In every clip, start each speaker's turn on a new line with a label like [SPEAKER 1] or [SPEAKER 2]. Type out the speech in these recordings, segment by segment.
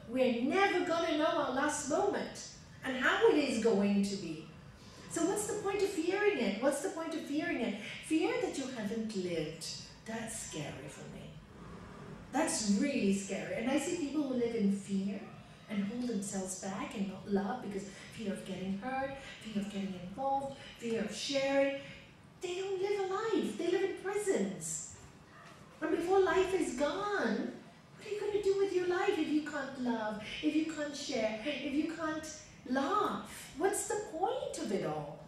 [SPEAKER 1] We're never going to know our last moment and how it is going to be. So what's the point of fearing it? What's the point of fearing it? Fear that you haven't lived. That's scary for me. That's really scary. And I see people who live in fear and hold themselves back and not love because fear of getting hurt, fear of getting involved, fear of sharing. They don't live a life. They live in prisons. And before life is gone, what are you going to do with your life if you can't love, if you can't share, if you can't laugh? What's the point of it all?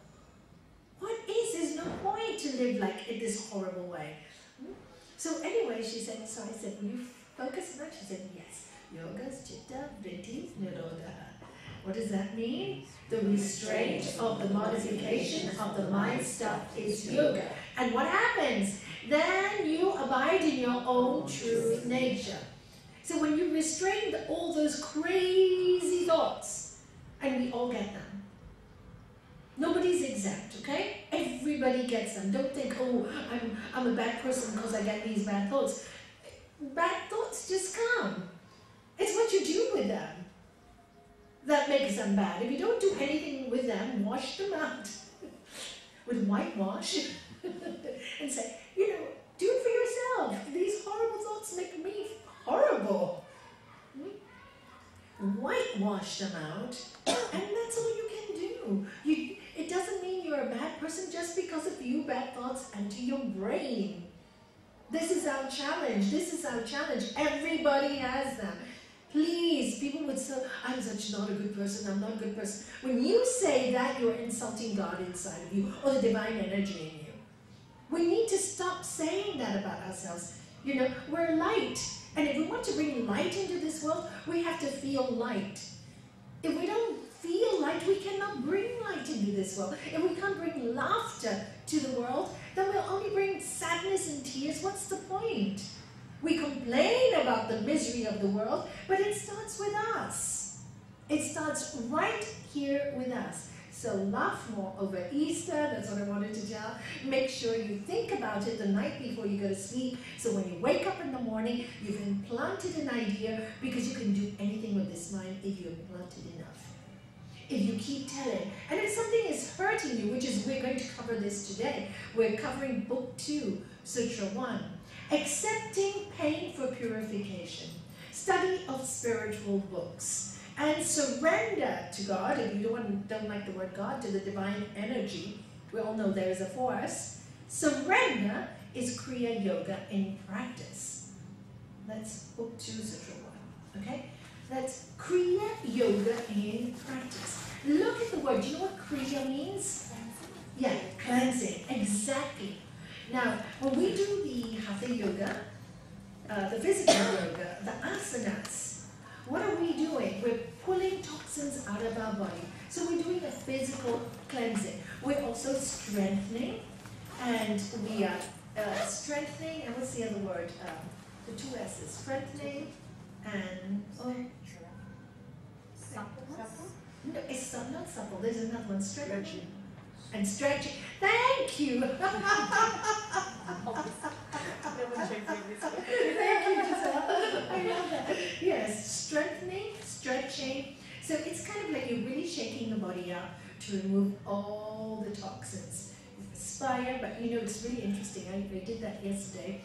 [SPEAKER 1] What is? There's no point to live like in this horrible way. So anyway, she said, so I said, will you focus on that? She said, yes. Yogas, Chitta, Vritti, Nirodha. What does that mean? The restraint of the modification of the mind stuff is yoga. And what happens? Then you abide in your own true nature. So when you restrain all those crazy thoughts, and we all get them. Nobody's exempt, okay? Everybody gets them. Don't think, oh, I'm a bad person because I get these bad thoughts. Bad thoughts just come. It's what you do with them that makes them bad. If you don't do anything with them, wash them out with whitewash and say, you know, do it for yourself. These horrible thoughts make me horrible. Whitewash them out, and that's all you can do. It doesn't mean you're a bad person just because a few bad thoughts enter your brain. This is our challenge. This is our challenge. Everybody has them. Please, people would say, I'm such not a good person, I'm not a good person. When you say that, you're insulting God inside of you, or the divine energy in you. We need to stop saying that about ourselves. You know, we're light. And if we want to bring light into this world, we have to feel light. If we don't feel light, we cannot bring light into this world. If we can't bring laughter to the world, then we'll only bring sadness and tears. What's the point? We complain about the misery of the world, but it starts with us. It starts right here with us. So laugh more over Easter, that's what I wanted to tell. Make sure you think about it the night before you go to sleep, so when you wake up in the morning, you've implanted an idea, because you can do anything with this mind if you implant it enough. If you keep telling, and if something is hurting you, which is, we're going to cover this today, we're covering Book 2, Sutra 1, accepting pain for purification, study of spiritual books, and surrender to God. If you don't like the word God, to the divine energy, we all know there is a force. Surrender is Kriya Yoga in practice. That's Book 2, Sutra 1, okay? That's Kriya Yoga in practice. Look at the word. Do you know what Kriya means? Yeah, cleansing, exactly. Now, when we do the Hatha Yoga, the physical yoga, the asanas, what are we doing? We're pulling toxins out of our body. So we're doing a physical cleansing. We're also strengthening, and we are strengthening, and what's the other word? The two S's, strengthening and, no, it's not supple, there's another one, stretching. And stretching. Thank you! Thank you, Giselle. I love that. Yes, strengthening, stretching. So it's kind of like you're really shaking the body out to remove all the toxins. Aspire, but you know, it's really interesting. I did that yesterday.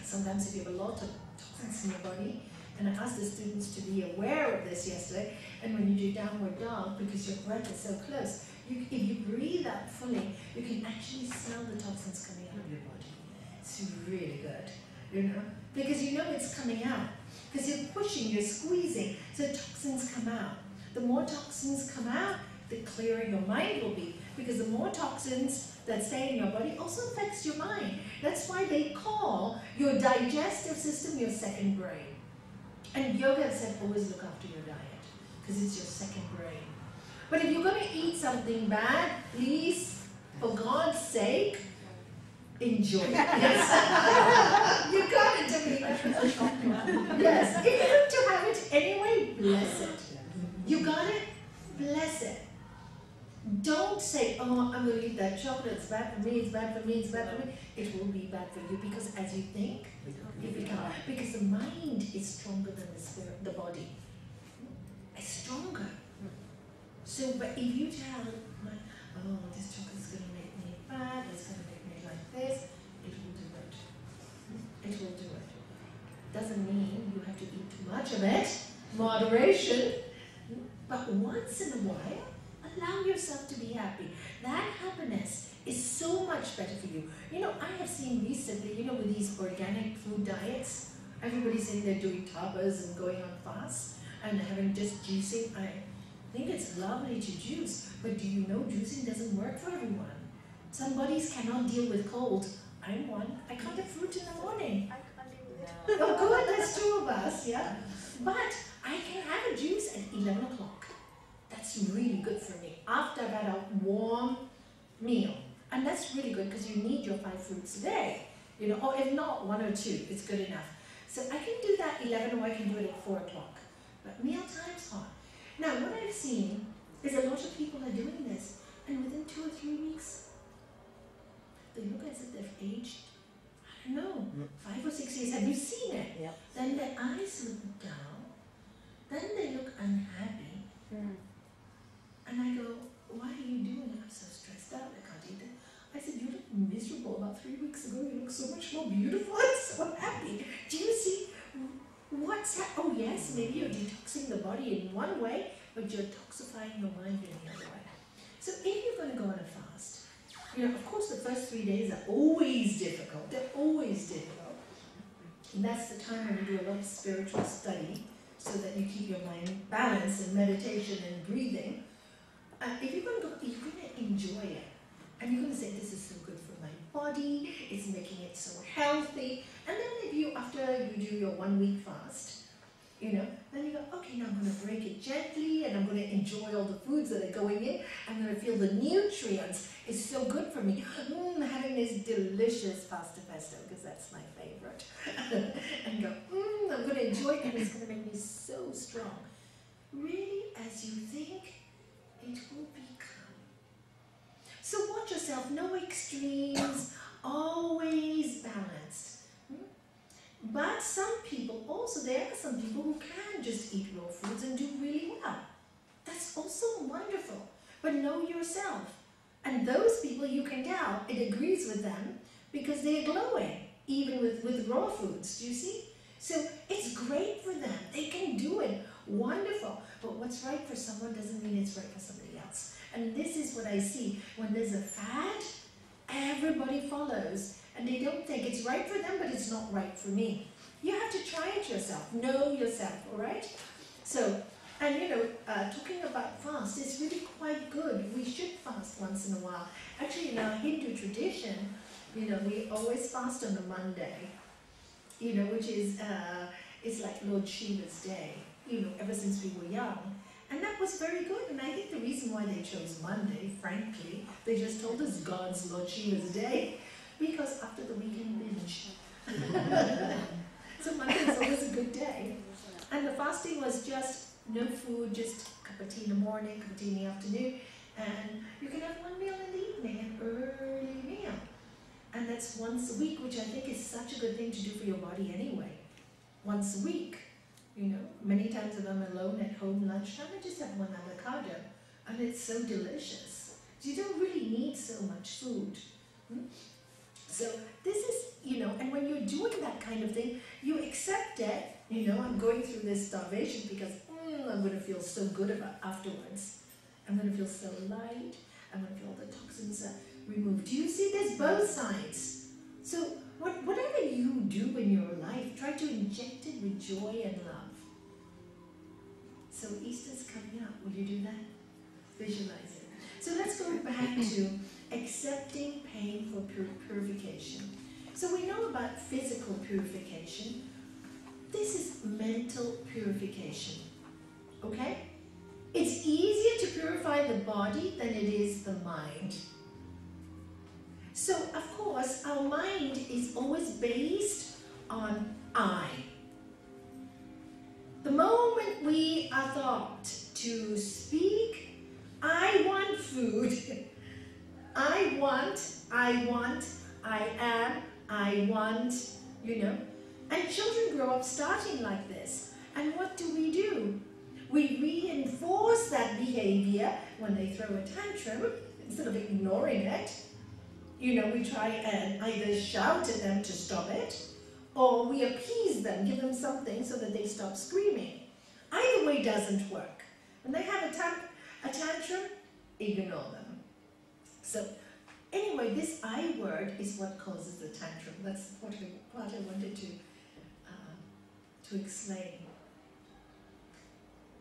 [SPEAKER 1] Sometimes if you have a lot of toxins in your body, and I asked the students to be aware of this yesterday, and when you do downward dog, because your breath is so close, if you breathe out fully, you can actually smell the toxins coming out of your body. It's really good, you know, because you know it's coming out, because you're pushing, you're squeezing, so toxins come out. The more toxins come out, the clearer your mind will be, because the more toxins that stay in your body also affects your mind. That's why they call your digestive system your second brain. And yoga said always look after your diet, because it's your second brain. But if you're going to eat something bad, please, for God's sake, enjoy it. Yes. You got it to me. Yes. If you're going to have it anyway, bless it. You got it? Bless it. Don't say, oh, I'm going to eat that chocolate. It's bad for me, it's bad for me, it's bad for me. It will be bad for you, because as you think, it becomes. Because the mind is stronger than the spirit, the body. is stronger. So, but if you tell, oh, this chocolate is going to make me fat, it's going to make me like this, it will do it. It will do it. Doesn't mean you have to eat too much of it. Moderation. But once in a while, allow yourself to be happy. That happiness is so much better for you. You know, I have seen recently, you know, with these organic food diets, everybody's saying they're doing tapas and going on fasts and having just juicing. I think it's lovely to juice, but do you know juicing doesn't work for everyone? Some bodies cannot deal with cold. I'm one. I can't have fruit in the morning.
[SPEAKER 2] I can't deal with it.
[SPEAKER 1] Oh, good, there's two of us, yeah? But I can have a juice at 11 o'clock. That's really good for me. After I've had a warm meal. And that's really good because you need your 5 fruits a day. You know, or if not, 1 or 2, it's good enough. So I can do that 11 or I can do it at 4 o'clock. But meal time's hard. Now, what I've seen is a lot of people are doing this. And within 2 or 3 weeks, they look as if they've aged, I don't know, 5 or 6 years. Have you seen it?
[SPEAKER 3] Yep.
[SPEAKER 1] Then their eyes look down. Then they look unhappy. And I go, why are you doing it? I'm so stressed out, I can't eat it. I said, you look miserable about 3 weeks ago. You look so much more beautiful. I'm so happy. Do you see what's that? Oh yes, maybe you're detoxing the body in one way, but you're toxifying your mind in the other way. So if you're going to go on a fast, you know, of course the first 3 days are always difficult. They're always difficult. And that's the time when you do a lot of spiritual study so that you keep your mind balanced and meditation and breathing. If you're going to go, you're going to enjoy it. And you're going to say, this is so good for my body, it's making it so healthy. And then if you, after you do your 1 week fast, you know, then you go, okay, now I'm going to break it gently and I'm going to enjoy all the foods that are going in. I'm going to feel the nutrients. It's so good for me. Having this delicious pasta pesto, because that's my favorite. And go, I'm going to enjoy it and it's going to make me so strong. Really, as you think, it will become. So watch yourself, no extremes, always balanced. But some people also, there are some people who can just eat raw foods and do really well. That's also wonderful. But know yourself. And those people, you can tell, it agrees with them because they're glowing, even with raw foods, do you see? So it's great for them. They can do it. Wonderful. But what's right for someone doesn't mean it's right for somebody else. And this is what I see. When there's a fad, everybody follows. And they don't think it's right for them, but it's not right for me. You have to try it yourself. Know yourself, all right? So, and you know, talking about fast is really quite good. We should fast once in a while. Actually, in our Hindu tradition, you know, we always fast on a Monday, you know, which is, it's like Lord Shiva's day, you know, ever since we were young. And that was very good. And I think the reason why they chose Monday, frankly, they just told us God's Lord Shiva's day. Because after the weekend binge. So Monday is always a good day. And the fasting was just no food, just a cup of tea in the morning, cup of tea in the afternoon. And you can have one meal in the evening, an early meal. And that's once a week, which I think is such a good thing to do for your body anyway. Once a week. You know, many times if I'm alone at home lunchtime, I just have one avocado. And it's so delicious. So you don't really need so much food. So this is, you know, and when you're doing that kind of thing, you accept it. You know, I'm going through this starvation because I'm going to feel so good about afterwards. I'm going to feel so light. I'm going to feel all the toxins removed. Do you see there's both sides? So whatever you do in your life, try to inject it with joy and love. So Easter's coming up. Will you do that? Visualize it. So let's go back to accepting pain for purification. So we know about physical purification. This is mental purification. Okay? It's easier to purify the body than it is the mind. So, of course, our mind is always based on I. The moment we are thought to speak, I want food. I want, I am, I want, you know. And children grow up starting like this. And what do? we reinforce that behavior when they throw a tantrum instead of ignoring it. You know, we try and either shout at them to stop it, or we appease them, give them something so that they stop screaming. Either way doesn't work. When they have a tantrum, ignore them. So anyway, this I word is what causes the tantrum. That's what I wanted to explain.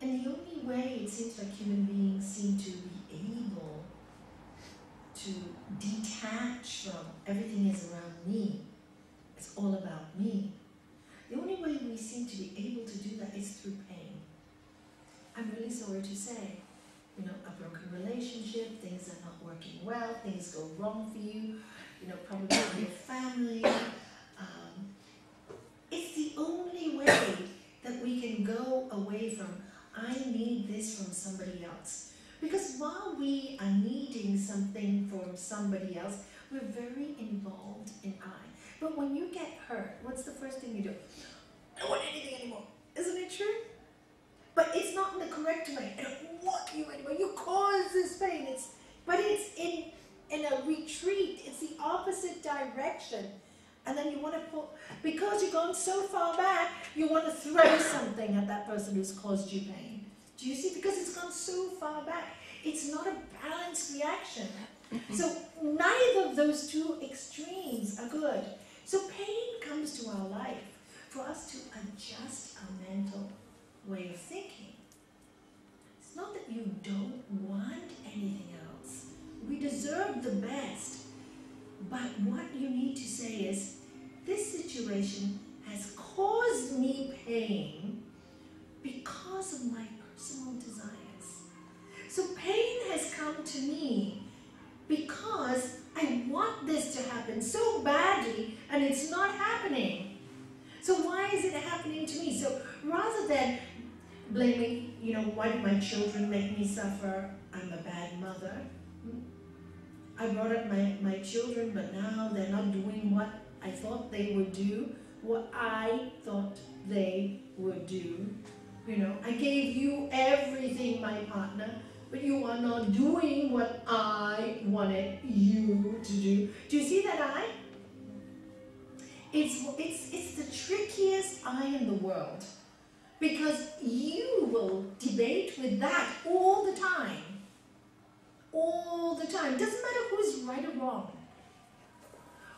[SPEAKER 1] And the only way it seems like human beings seem to be able to detach from everything is around me, it's all about me. The only way we seem to be able to do that is through pain. I'm really sorry to say, you know, a broken relationship, things are not working well, things go wrong for you, you know, probably in your family. It's the only way that we can go away from, I need this from somebody else. Because while we are needing something from somebody else, we're very involved in I. But when you get hurt, what's the first thing you do? I don't want anything anymore. Isn't it true? But it's not in the correct way. I don't want you anymore. You cause this pain. But it's in a retreat. It's the opposite direction. And then you want to pull, because you've gone so far back, you want to throw something at that person who's caused you pain. Do you see? Because it's gone so far back. It's not a balanced reaction. So neither of those two extremes are good. So pain comes to our life for us to adjust our mental way of thinking. It's not that you don't want anything else. We deserve the best. But what you need to say is, this situation has caused me pain because of my personal desires. So pain has come to me because I want this to happen so badly and it's not happening. So why is it happening to me? So rather than blaming, you know, why did my children make me suffer? I'm a bad mother. I brought up my children, but now they're not doing what I thought they would do, what I thought they would do. You know, I gave you everything, my partner, but you are not doing what I wanted you to do. Do you see that I? It's the trickiest I in the world, because you will debate with that all the time. All the time. Doesn't matter who's right or wrong.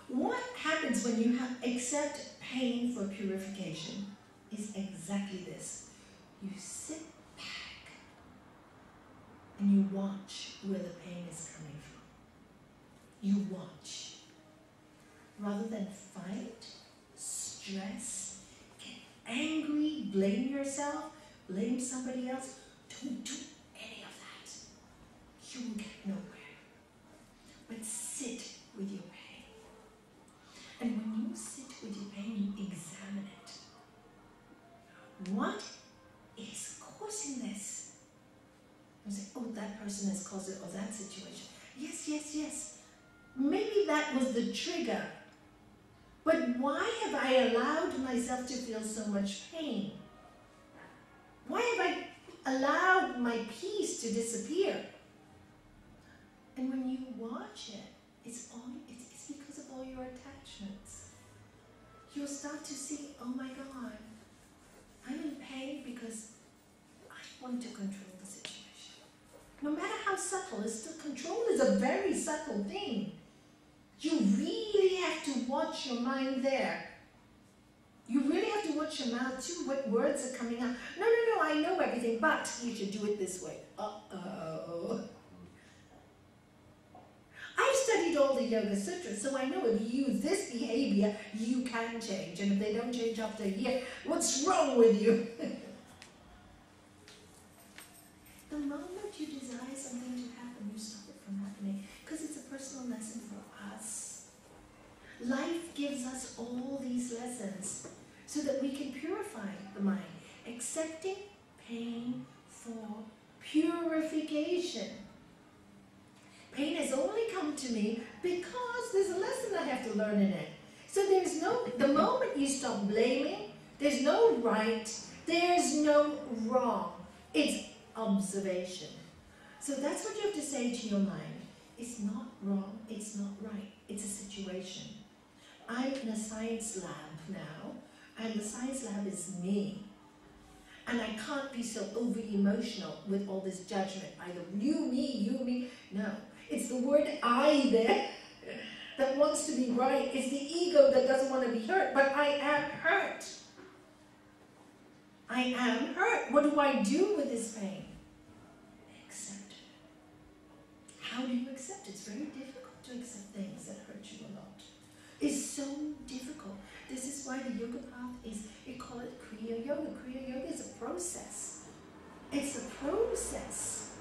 [SPEAKER 1] What happens when you accept pain for purification is exactly this. You sit back and you watch where the pain is coming from. You watch. Rather than fight, stress, get angry, blame yourself, blame somebody else, don't do any of that. You will get nowhere. But sit with your pain. And when you sit with your pain, you examine it. What is causing this? You say, oh, that person has caused it, or that situation. Yes, yes, yes. Maybe that was the trigger. But why have I allowed myself to feel so much pain? Why have I allowed my peace to disappear? And when you watch it, it's because of all your attachments. You'll start to see, oh my God, I'm in pain because I want to control the situation. No matter how subtle, control is a very subtle thing. You really have to watch your mind there. You really have to watch your mouth too, what words are coming out. No, I know everything, but you should do it this way. Uh-oh. I've studied all the Yoga Sutras, so I know if you use this behavior, you can change. And if they don't change after a year, what's wrong with you? The moment you desire something to happen, you stop it from happening. Because it's a personal lesson for us. Life gives us all these lessons so that we can purify the mind. Accepting pain for purification. Pain has only come to me because there's a lesson I have to learn in it. So the moment you stop blaming, there's no right, there's no wrong. It's observation. So that's what you have to say to your mind. It's not wrong, it's not right, it's a situation. I'm in a science lab now, and the science lab is me. And I can't be so over-emotional with all this judgment. Either you, me. No. It's the word I there that wants to be right. It's the ego that doesn't want to be hurt. But I am hurt. I am hurt. What do I do with this pain? Accept it. How do you accept it? It's very difficult to accept things that hurt you a lot. It's so difficult. This is why the yoga path is, we call it Kriya Yoga. Kriya Yoga is a process. It's a process.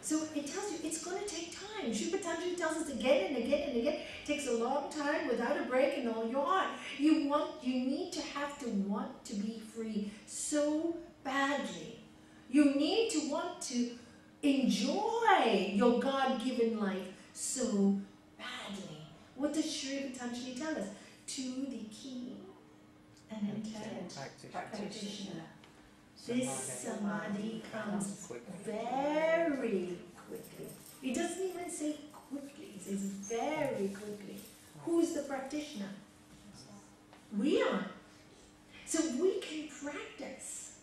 [SPEAKER 1] So it tells you it's going to take time. Sri Patanjali tells us again and again and again. It takes a long time without a break in all your heart. You need to have to want to be free so badly. You need to want to enjoy your God-given life so badly. What does Sri Patanjali tell us? To the key and intent practitioner. This samadhi comes very quickly. He doesn't even say quickly, he says very quickly. Who's the practitioner? We are. So we can practice.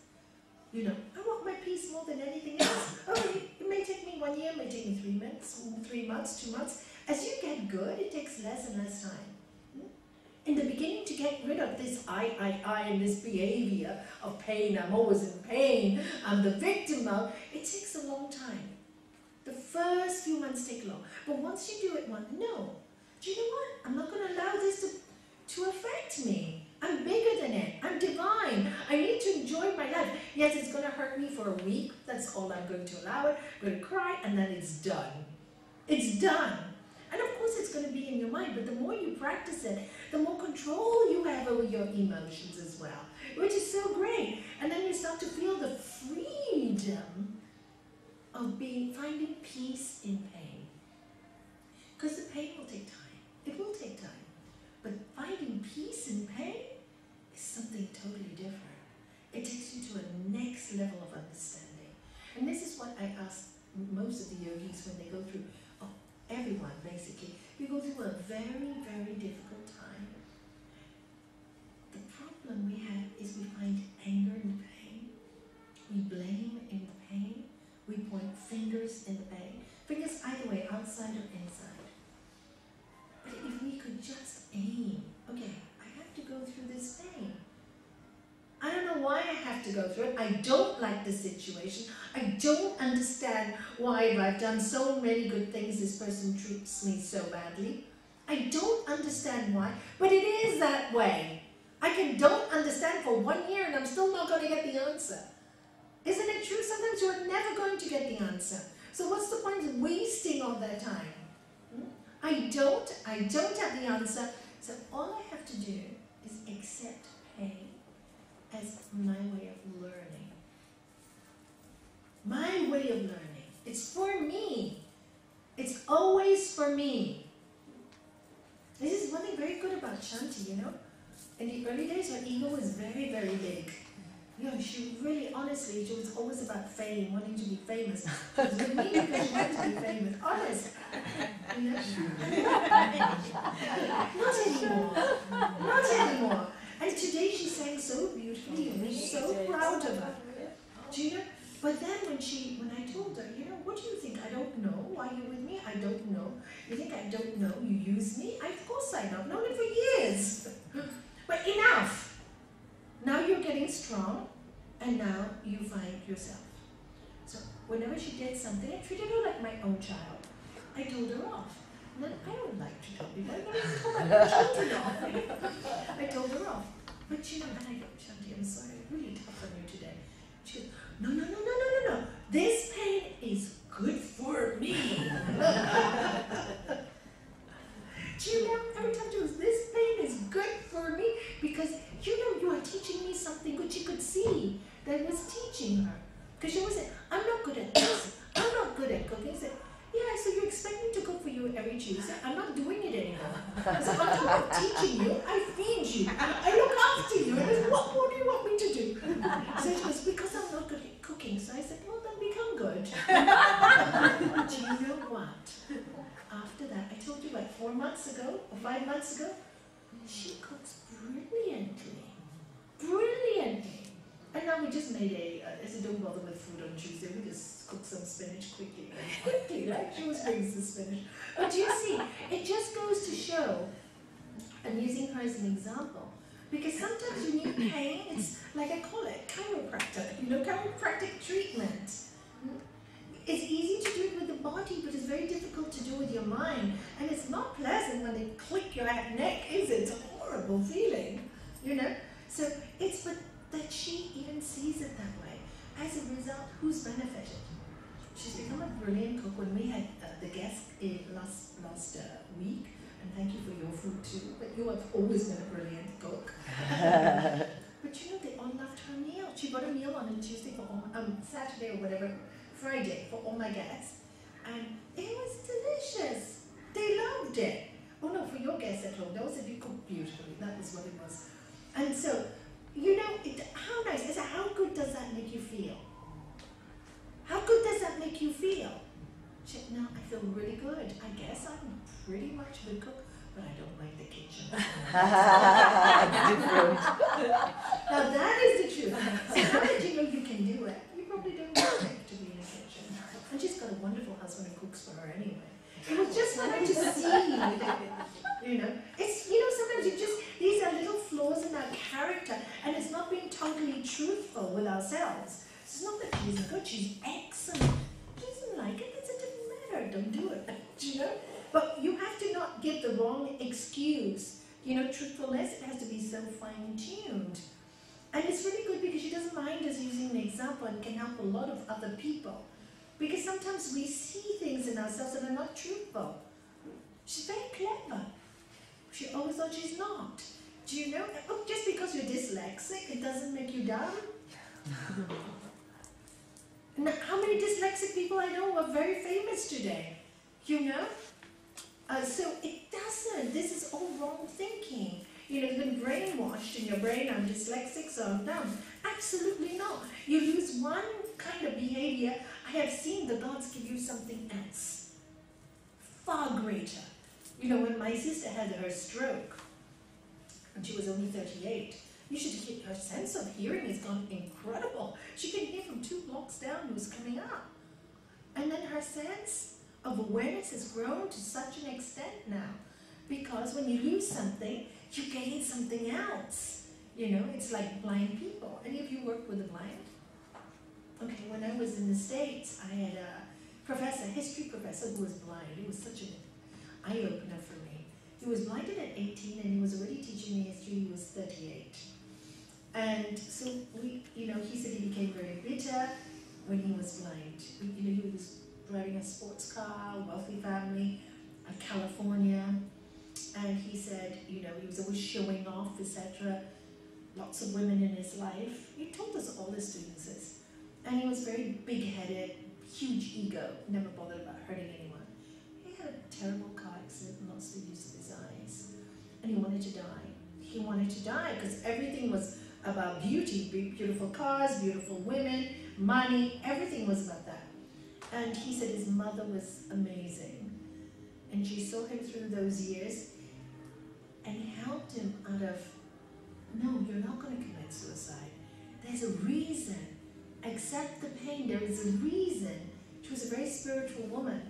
[SPEAKER 1] You know, I want my peace more than anything else. Oh, it may take me 1 year, it may take me 3 months, 3 months, 2 months. As you get good, it takes less and less time. In the beginning, to get rid of this I and this behavior of pain, I'm always in pain, I'm the victim of, it takes a long time. The first few months take long. But once you do it once, no. Do you know what? I'm not going to allow this to affect me. I'm bigger than it. I'm divine. I need to enjoy my life. Yes, it's going to hurt me for a week. That's all I'm going to allow it. I'm going to cry, and then it's done. It's done. And of course it's going to be in your mind, but the more you practice it, the more control you have over your emotions as well, which is so great. And then you start to feel the freedom of finding peace in pain. Because the pain will take time. It will take time. But finding peace in pain is something totally different. It takes you to a next level of understanding. And this is what I ask most of the yogis when they go through, everyone basically, we go through a very, very difficult time. The problem we have is we find anger in the pain, we blame in the pain, we point fingers in the pain. Fingers either way, outside or inside. But if we could just aim, okay, I have to go through this pain. I don't know why I have to go through it. I don't like the situation. I don't understand why I've done so many good things, this person treats me so badly. I don't understand why, but it is that way. I don't understand for 1 year and I'm still not going to get the answer. Isn't it true? Sometimes you're never going to get the answer. So what's the point of wasting all that time? I don't have the answer. So all I have to do is accept pain as my way of learning. My way of learning. It's for me. It's always for me. This is one thing very good about Shanti, you know. In the early days, her ego was very, very big. You know, she really, honestly, she was always about fame, wanting to be famous. She was with me because she wanted to be famous. Honest. You know? Not anymore. Not anymore. And today she sang so beautifully, and we're so proud of her. Do you know? But then when I told her, you know, what do you think? I don't know why you're with me. I don't know. You think I don't know? You use me? Of course I know. I've known it for years. But enough. Now you're getting strong, and now you find yourself. So whenever she did something, I treated her like my own child. I told her off. And then I don't like to tell people. I never told my children off. I told her off. But you know, and I go, Shanti, I'm sorry, I'm really tough on you today. She goes, no. This pain is good for me. Do you know, every time she goes, this pain is good for me because you know you are teaching me something good. She could see that was teaching her. Because she always said, I'm not good at this. I'm not good at cooking. I said, yeah, so you expect me to cook for you every Tuesday? I'm not doing it anymore. So on top of teaching you, I feed you. I look after you. And I said, what more do you want me to do? So she goes, because I'm not good at cooking, so told you, like 4 months ago or 5 months ago, she cooks brilliantly. Brilliantly. And now we just made I said, don't bother with food on Tuesday, we just cook some spinach quickly. Quickly, right? She always brings the spinach. But you see, it just goes to show, I'm using her as an example, because sometimes you need pain, it's like I call it chiropractor, chiropractic treatment. It's easy to do it with the body, but it's very difficult to do with your mind. And it's not pleasant when they click your neck, is it? It's a horrible feeling, So it's but that she even sees it that way. As a result, who's benefited? She's become a brilliant cook. When we had the guest in last week, and thank you for your food too, but you have always been a brilliant cook. But they all loved her meal. She brought a meal on a Tuesday for Saturday or whatever, Friday for all my guests, and it was delicious. They loved it. Oh no, for your guests at home, those of you cooked beautifully. That was what it was. And so, how nice is it? How good does that make you feel? How good does that make you feel? No, I feel really good. I guess I'm pretty much a good cook, but I don't like the kitchen. Now that is the truth. So how did you know you can do it? You probably don't like to be in the kitchen. And she's got a wonderful husband who cooks for her anyway. It was just for her to see, It's, sometimes these are little flaws in our character, and it's not being totally truthful with ourselves. It's not that she's good, she's excellent. She doesn't like it, that's a different matter, don't do it, But you have to not give the wrong excuse. Truthfulness, it has to be so fine-tuned. And it's really good because she doesn't mind us using an example and can help a lot of other people. Because sometimes we see things in ourselves that are not truthful. She's very clever. She always thought she's not. Do you know? Oh, just because you're dyslexic, it doesn't make you dumb. Now, how many dyslexic people I know are very famous today? So it doesn't. This is all wrong thinking. You've been brainwashed in your brain, I'm dyslexic, so I'm dumb. Absolutely not. You lose one kind of behavior, I have seen the gods give you something else. Far greater. When my sister had her stroke, and she was only 38, you should hear her sense of hearing has gone incredible. She can hear from 2 blocks down who's coming up. And then her sense of awareness has grown to such an extent now. Because when you lose something, you gain something else. It's like blind people. Any of you work with the blind? Okay, when I was in the States, I had a history professor who was blind. It was such an eye-opener for me. He was blinded at 18 and he was already teaching me history. He was 38. And so he said he became very bitter when he was blind. He was driving a sports car, wealthy family, California. And he said, he was always showing off, etc. Lots of women in his life. He told us all the students this. And he was very big-headed, huge ego, never bothered about hurting anyone. He had a terrible car accident and lost the use of his eyes. And he wanted to die. He wanted to die because everything was about beauty, beautiful cars, beautiful women, money, everything was about that. And he said his mother was amazing. And she saw him through those years and helped him out of, no, you're not going to commit suicide. There's a reason. Accept the pain. There is a reason. She was a very spiritual woman.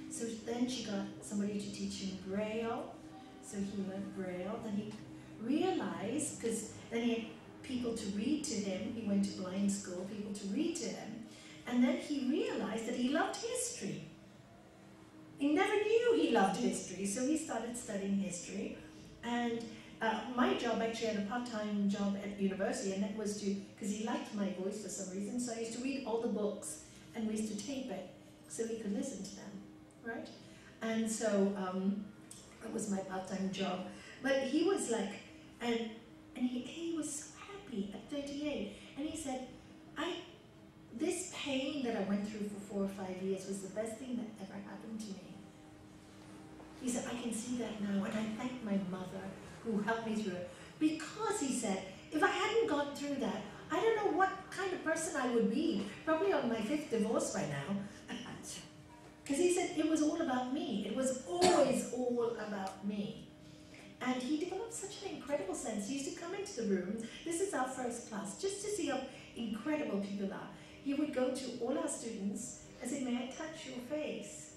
[SPEAKER 1] So then she got somebody to teach him Braille. So he learned Braille. Then he realized, because then he had people to read to him. He went to blind school, people to read to him. And then he realized that he loved history. He never knew he loved history, so he started studying history. And my job, actually, I had a part-time job at university, and that was to, because he liked my voice for some reason, so I used to read all the books, and we used to tape it, so he could listen to them, right? And so, that was my part-time job. But he was like, and he was so happy at 38, and he said, this pain that I went through for 4 or 5 years was the best thing that ever happened to me. He said, I can see that now, and I thank my mother who helped me through it. Because, he said, if I hadn't gone through that, I don't know what kind of person I would be. Probably on my 5th divorce by now. Because he said it was all about me. It was always all about me. And he developed such an incredible sense. He used to come into the room. This is our first class, just to see how incredible people are. He would go to all our students and say, may I touch your face?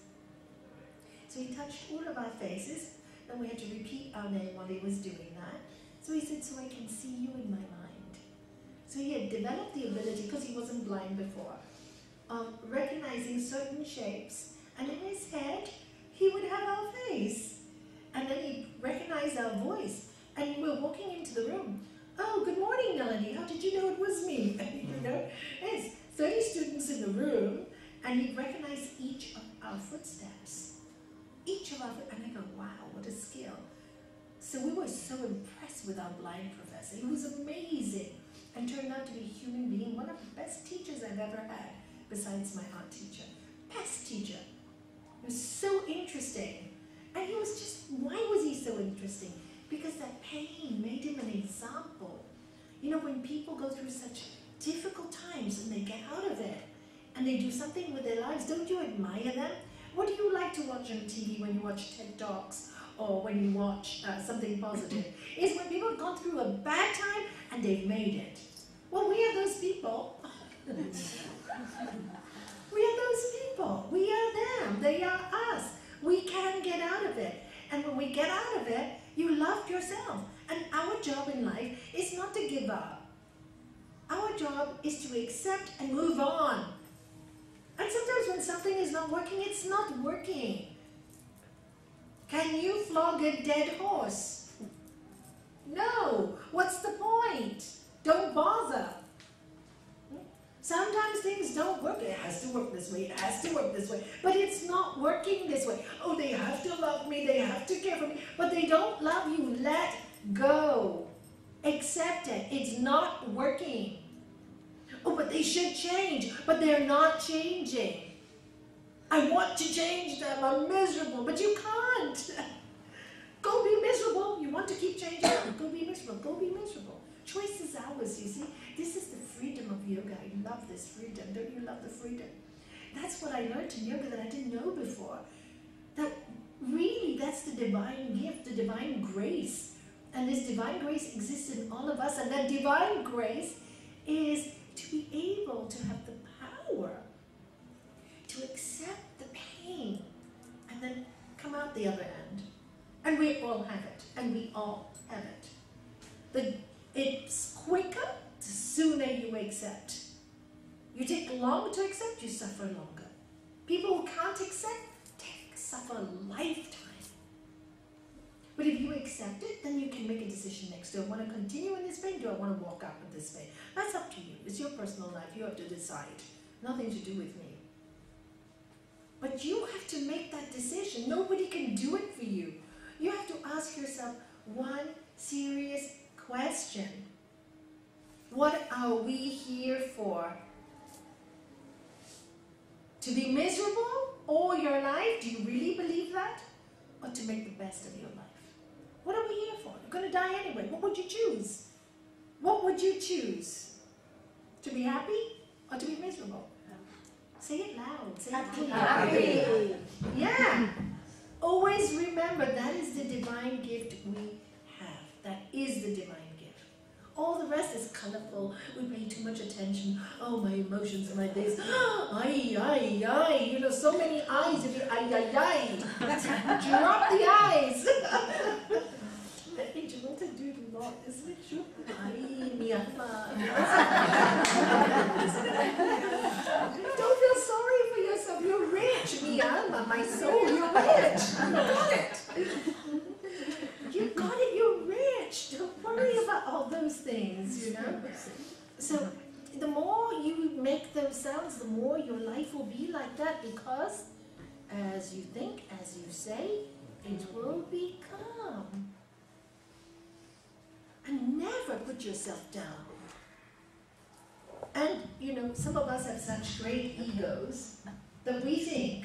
[SPEAKER 1] So he touched all of our faces. Then we had to repeat our name while he was doing that. So he said, so I can see you in my mind. So he had developed the ability, because he wasn't blind before, of recognizing certain shapes. And in his head, he would have our face. And then he'd recognize our voice. And we were walking into the room. Oh, good morning, Nalanieji. How did you know it was me? You know, there's 30 students in the room, and he'd recognize each of our footsteps. Each of our footsteps. And I go, wow, what a skill. So we were so impressed with our blind professor. He was amazing and turned out to be a human being, one of the best teachers I've ever had, besides my art teacher. Best teacher. It was so interesting. And he was just, why was he so interesting? Because that pain made him an example. You know, when people go through such difficult times and they get out of it and they do something with their lives, don't you admire them? What do you like to watch on TV when you watch TED Talks or when you watch something positive? Is when people have gone through a bad time and they've made it. Well, we are those people. We are those people. We are them. They are us. We can get out of it. And when we get out of it, you love yourself. And our job in life is not to give up. Our job is to accept and move on. And sometimes when something is not working, it's not working. Can you flog a dead horse? No. What's the point? Don't bother. Sometimes things don't work. It has to work this way. It has to work this way. But it's not working this way. Oh, they have to love me. They have to care for me. But they don't love you. Let go. Accept it. It's not working. Oh, but they should change. But they're not changing. I want to change them. I'm miserable. But you can't. Go be miserable. You want to keep changing? Go be miserable. Go be miserable. Choice is ours, you see. This is the freedom of yoga. I love this freedom. Don't you love the freedom? That's what I learned in yoga that I didn't know before. That really, that's the divine gift, the divine grace. And this divine grace exists in all of us. And that divine grace is to be able to have the power to accept the pain and then come out the other end. And we all have it. And we all have it. It's quicker the sooner you accept. You take long to accept, you suffer longer. People who can't accept, suffer a lifetime. But if you accept it, then you can make a decision next. Do I want to continue in this pain? Do I want to walk out of this pain? That's up to you. It's your personal life. You have to decide. Nothing to do with me. But you have to make that decision. Nobody can do it for you. You have to ask yourself one serious question. What are we here for? To be miserable all your life? Do you really believe that? Or to make the best of your life? What are we here for? You're going to die anyway. What would you choose? What would you choose? To be happy or to be miserable? Say it loud. Say it happy. Yeah. Always remember that is the divine gift we have. That is the divine gift. All the rest is colorful. We pay too much attention. Oh, my emotions and my this. Ay, ay, ay. You know, so many eyes. If you ay, ay, ay. Drop the eyes. In Gibraltar, do it a lot, isn't it true? Ay, mi alma. Don't feel sorry for yourself. You're rich, mi alma, my soul. You're rich. You got it. You got it. You're rich. Don't worry about all those things, you know. So the more you make those sounds, the more your life will be like that, because as you think, as you say, it will become. And never put yourself down. And, you know, some of us have such great egos that we think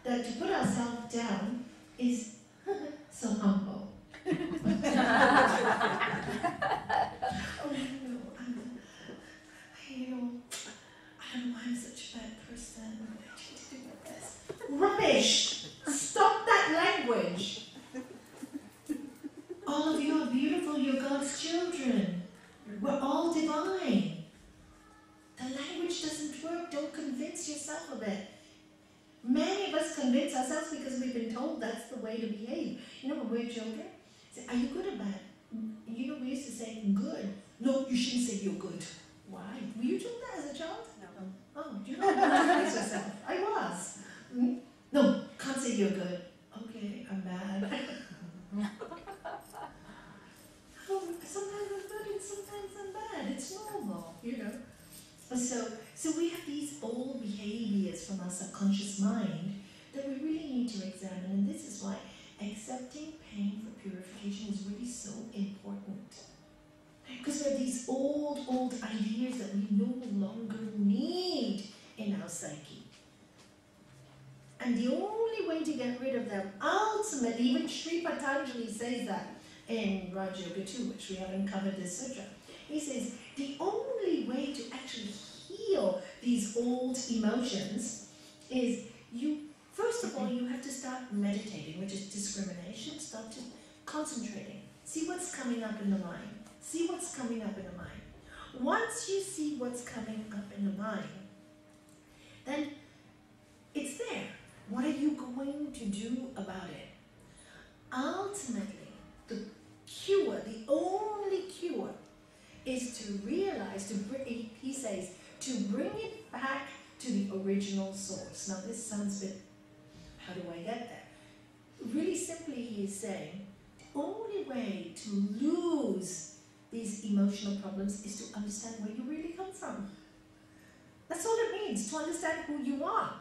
[SPEAKER 1] that to put ourselves down is so humble. Oh, you know, I don't know why I'm such a bad person. I need to do my best. Rubbish! beautiful, you're God's children. We're all divine. The language doesn't work. Don't convince yourself of it. Many of us convince ourselves because we've been told that's the way to behave. You know, when we're children, say, are you good or bad? You know, we used to say, good. No, you shouldn't say you're good. Why? Were you told that as a child?
[SPEAKER 2] No.
[SPEAKER 1] Oh, do you know how to convince yourself? I was. No, can't say you're good. Okay, I'm bad. Oh, sometimes I'm good and sometimes I'm bad. It's normal, you know. So we have these old behaviors from our subconscious mind that we really need to examine, and this is why accepting pain for purification is really so important. Because we have these old ideas that we no longer need in our psyche. And the only way to get rid of them, ultimately, even Sri Patanjali says that in Raj Yoga 2, which we haven't covered this sutra. He says the only way to actually heal these old emotions is first of all, you have to start meditating, which is discrimination. Start to concentrating. See what's coming up in the mind. See what's coming up in the mind. Once you see what's coming up in the mind, then it's there. What are you going to do about it? Ultimately, the cure, the only cure, is to realize, he says, to bring it back to the original source. Now this sounds a bit, how do I get there? Really simply he is saying, the only way to lose these emotional problems is to understand where you really come from. That's all it means, to understand who you are.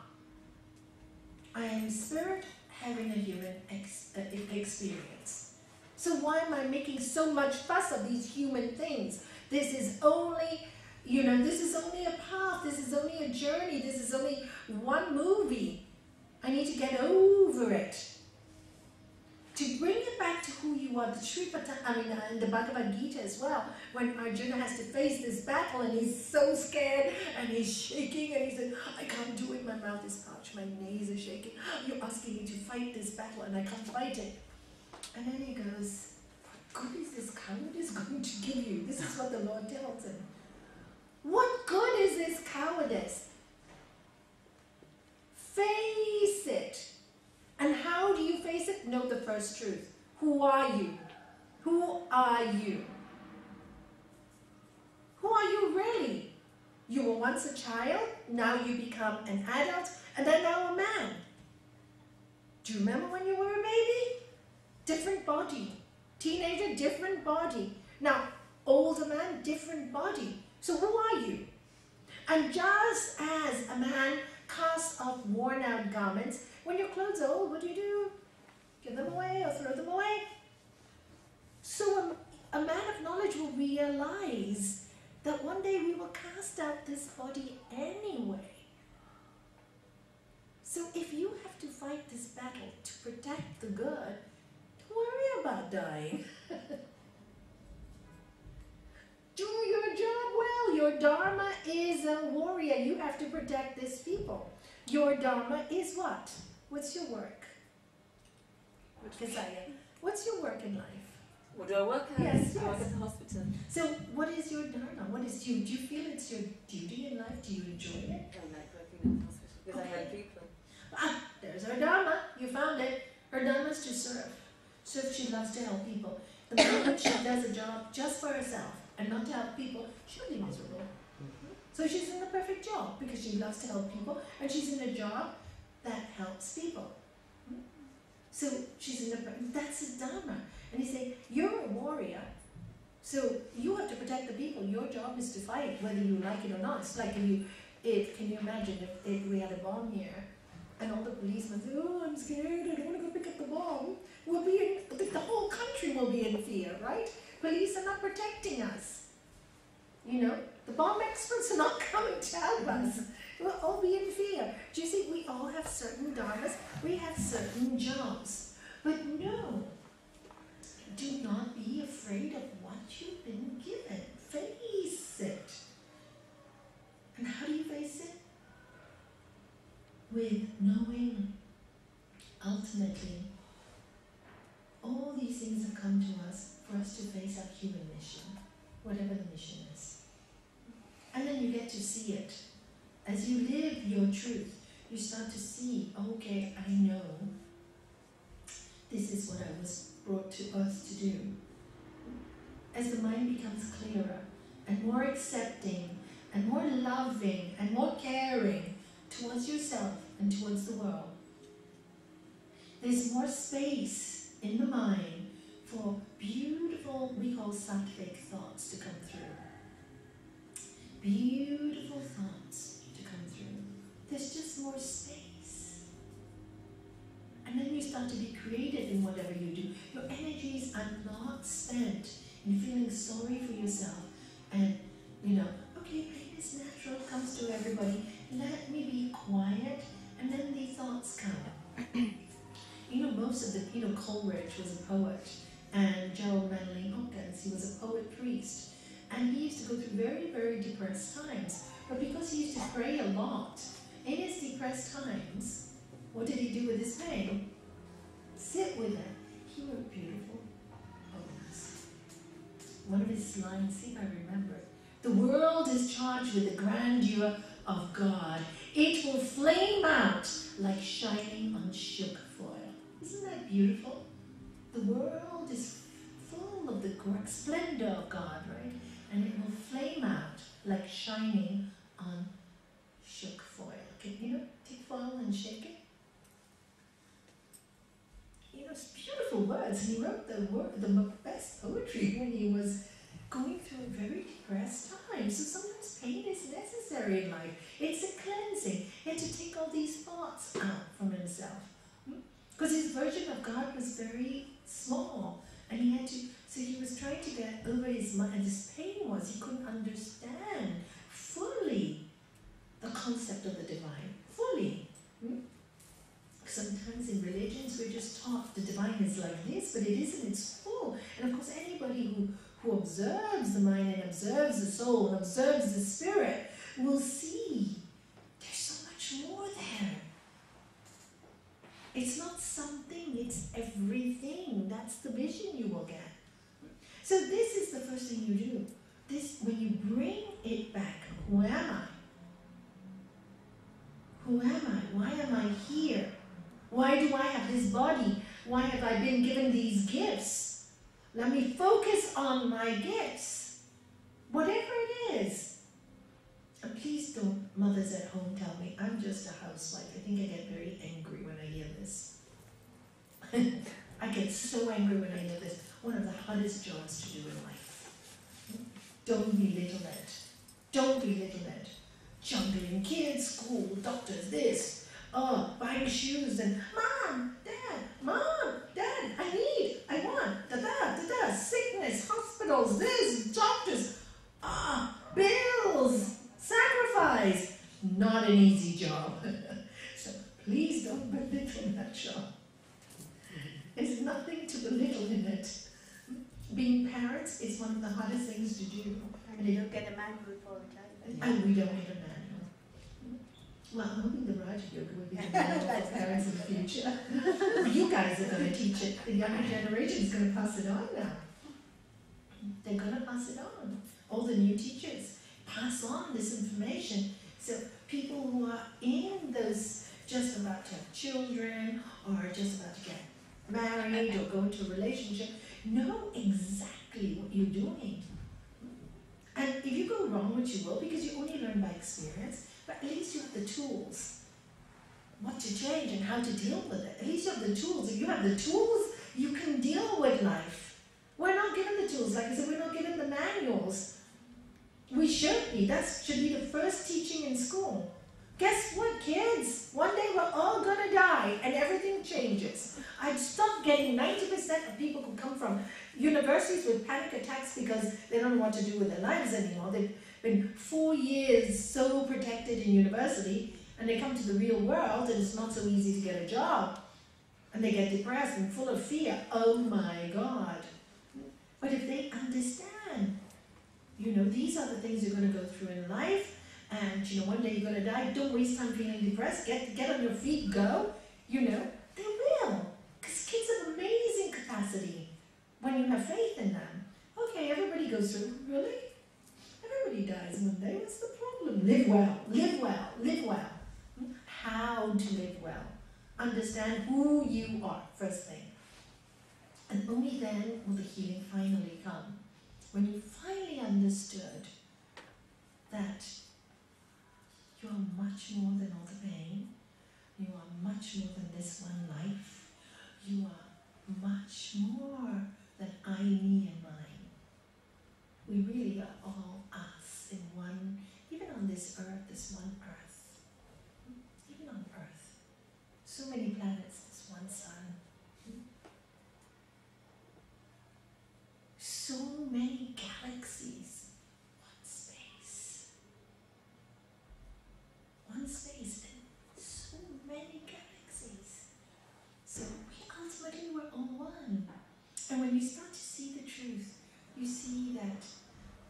[SPEAKER 1] I am spirit having a human experience. So why am I making so much fuss of these human things? This is only, this is only a path, this is only a journey, this is only one movie. I need to get over it. To bring it back to who you are, in the Bhagavad Gita as well, when Arjuna has to face this battle and he's so scared and he's shaking and he said, I can't do it, my mouth is parched, my knees are shaking. You're asking me to fight this battle and I can't fight it. And then he goes, what good is this cowardice going to give you? This is what the Lord tells him. What good is this cowardice? Face it. And how do you face it? Know the first truth. Who are you? Who are you? Who are you really? You were once a child, now you become an adult, and then now a man. Do you remember when you were a baby? Different body. Teenager, different body. Now, older man, different body. So who are you? And just as a man casts off worn out garments, when your clothes are old, what do? Give them away or throw them away? So a man of knowledge will realize that one day we will cast out this body anyway. So if you have to fight this battle to protect the good, don't worry about dying. Do your job well. Your dharma is a warrior. You have to protect these people. Your dharma is what? What's your work? Kasaya, what's your work in life?
[SPEAKER 2] What do I work at?
[SPEAKER 1] Yes,
[SPEAKER 2] I work at the hospital.
[SPEAKER 1] So what is your dharma? What is do you feel it's your duty in life? Do you enjoy it?
[SPEAKER 2] I like working at the hospital because I help people.
[SPEAKER 1] There's her dharma. You found it. Her dharma is to serve. So if she loves to help people, the moment she does a job just for herself and not to help people, she'll be miserable. So she's in the perfect job because she loves to help people and she's in a job that helps people. So she's in that's his dharma. And he said, you're a warrior, so you have to protect the people. Your job is to fight, whether you like it or not. It's like can you imagine if we had a bomb here and all the policemen say, oh, I'm scared, I don't want to go pick up the bomb. The whole country will be in fear, right? Police are not protecting us. The bomb experts are not coming to help us. We'll all be in fear. Do you see, we all have certain dharmas, we have certain jobs. But no, do not be afraid of what you've been given. Face it. And how do you face it? With knowing, ultimately, all these things have come to us for us to see it. As you live your truth, you start to see, okay, I know this is what I was brought to earth to do. As the mind becomes clearer and more accepting and more loving and more caring towards yourself and towards the world, there's more space in the mind for beautiful, we call sattvic thoughts to come through. Beautiful thoughts to come through. There's just more space. And then you start to be creative in whatever you do. Your energies are not spent in feeling sorry for yourself and, okay, pain is natural, comes to everybody. Let me be quiet, and then the thoughts come. Most of the, Coleridge was a poet, and Gerald Manley Hopkins, he was a poet priest. And he used to go through very, very depressed times. But because he used to pray a lot, in his depressed times, what did he do with his pain? Sit with it. He wrote beautiful poems. One of his lines, see if I remember it. The world is charged with the grandeur of God. It will flame out like shining unshook foil. Isn't that beautiful? The world is full of the splendor of God, right? And it will flame out like shining on shook foil. Can you take foil and shake it? It's beautiful words. And he wrote the best poetry when he was going through a very depressed time. So sometimes pain is necessary in life. It's a cleansing. He had to take all these thoughts out from himself. Because his version of God was very small. And he was trying to get over his mind, and his pain was he couldn't understand fully the concept of the divine. Fully. Sometimes in religions we're just taught the divine is like this, but it isn't, it's full. And of course anybody who observes the mind and observes the soul and observes the spirit will see there's so much more there. It's not something, it's everything. That's the vision you will get. So this is the first thing you do. When you bring it back, who am I? Who am I? Why am I here? Why do I have this body? Why have I been given these gifts? Let me focus on my gifts. Whatever it is. And please don't, mothers at home, tell me, I'm just a housewife. I think I get very angry when I hear this. I get so angry when I hear this. One of the hardest jobs to do in life. Don't belittle it. Don't belittle it. Juggling kids, school, doctors, this. Buying shoes and Mom, Dad, I want, sickness, hospitals, this, doctors, bills, sacrifice. Not an easy job. So please don't belittle that job. There's nothing to belittle in it. Being parents is one of the hardest things to do.
[SPEAKER 3] And you don't get a manual for it either.
[SPEAKER 1] And we don't get a manual. Well, I'm hoping the Raja Yoga will be the manual for parents in the future. You guys are going to teach it. The younger generation is going to pass it on now. They're going to pass it on. All the new teachers pass on this information. So people who are in those, just about to have children, or just about to get married, or go into a relationship, know exactly what you're doing. And if you go wrong, which you will, because you only learn by experience, but at least you have the tools, what to change and how to deal with it. At least you have the tools. If you have the tools, you can deal with life. We're not given the tools. Like I said, we're not given the manuals. We should be. That should be the first teaching in school. Guess what, kids? One day we're all going to die and everything changes. I've stopped getting 90% of people who come from universities with panic attacks because they don't know what to do with their lives anymore. They've been 4 years so protected in university, and they come to the real world and it's not so easy to get a job. And they get depressed and full of fear. Oh my God. But if they understand, these are the things you're going to go through in life, and one day you're going to die, don't waste time feeling depressed, get on your feet, go, they will. Because kids have amazing capacity when you have faith in them. Okay, everybody goes through, really? Everybody dies one day, what's the problem? live well, live well, live well. How to live well. Understand who you are, first thing. And only then will the healing finally come. When you finally understood that you are much more than all the pain, you are much more than this one life, you are much more than I, me, and mine. We really are all us in one, even on this earth, this one earth. Even on earth. So many planets, this one sun. So many galaxies. One space. One space and so many galaxies. So we ultimately were all one. And when you start to see the truth, you see that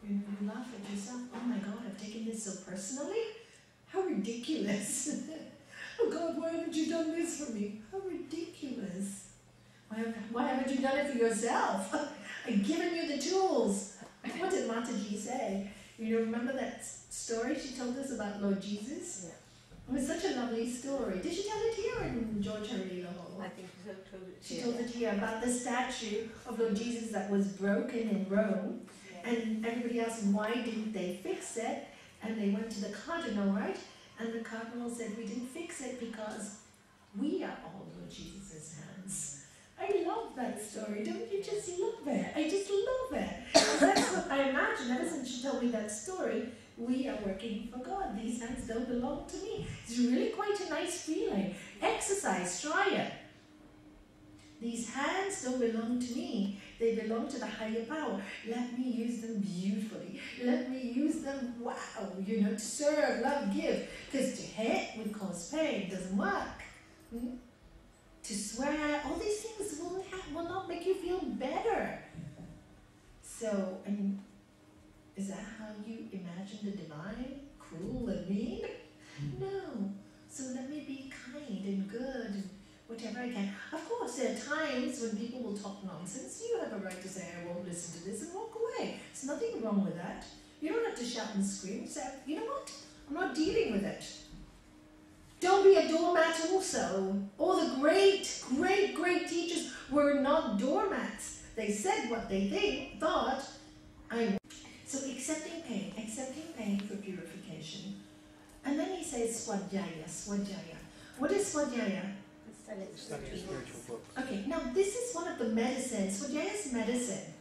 [SPEAKER 1] you laugh at yourself, oh my God, I've taken this so personally? How ridiculous. Oh God, why haven't you done this for me? How ridiculous. Why haven't you done it for yourself? I've given you the tools. What did Mataji say? You remember that story she told us about Lord Jesus?
[SPEAKER 2] Yeah.
[SPEAKER 1] It was such a lovely story. Did she tell it here or in George Harry Lahore?
[SPEAKER 2] I think she told it.
[SPEAKER 1] She told it here about the statue of Lord Jesus that was broken in Rome.
[SPEAKER 3] Yeah.
[SPEAKER 1] And everybody asked, why didn't they fix it? And they went to the cardinal, right? And the cardinal said, we didn't fix it because we are all Lord Jesus' hands. I love that story. Don't you just love it? I just love it. That's what I imagine. Ever since she told me that story, we are working for God. These hands don't belong to me. It's really quite a nice feeling. Exercise, try it. These hands don't belong to me. They belong to the higher power. Let me use them beautifully. Let me use them, wow, to serve, love, give. Because to hit will cause pain. It doesn't work. To swear, all these things will not make you feel better. So, is that how you imagine the divine? Cruel and mean? No. So let me be kind and good and whatever I can. Of course, there are times when people will talk nonsense. You have a right to say, I won't listen to this, and walk away. There's nothing wrong with that. You don't have to shout and scream. Say, you know what? I'm not dealing with it. Don't be a doormat also. All the great, great, great teachers were not doormats. They said what they thought. So accepting pain for purification. And then he says swadhyaya, swadhyaya. What is swadhyaya?
[SPEAKER 3] Study
[SPEAKER 4] spiritual books.
[SPEAKER 1] Okay, now this is one of the medicines. Swadhyaya is medicine.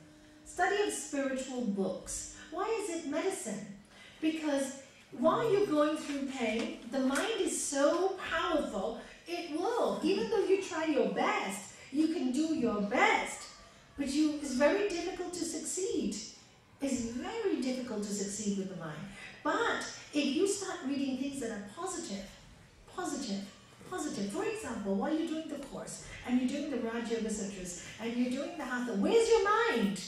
[SPEAKER 1] Study of spiritual books. Why is it medicine? Because while you're going through pain, the mind is so powerful, it will, even though you try your best, you can do your best, but it's very difficult to succeed. It's very difficult to succeed with the mind. But if you start reading things that are positive, for example, while you're doing the course, and you're doing the Raj Yoga Sutras, and you're doing the Hatha, where's your mind?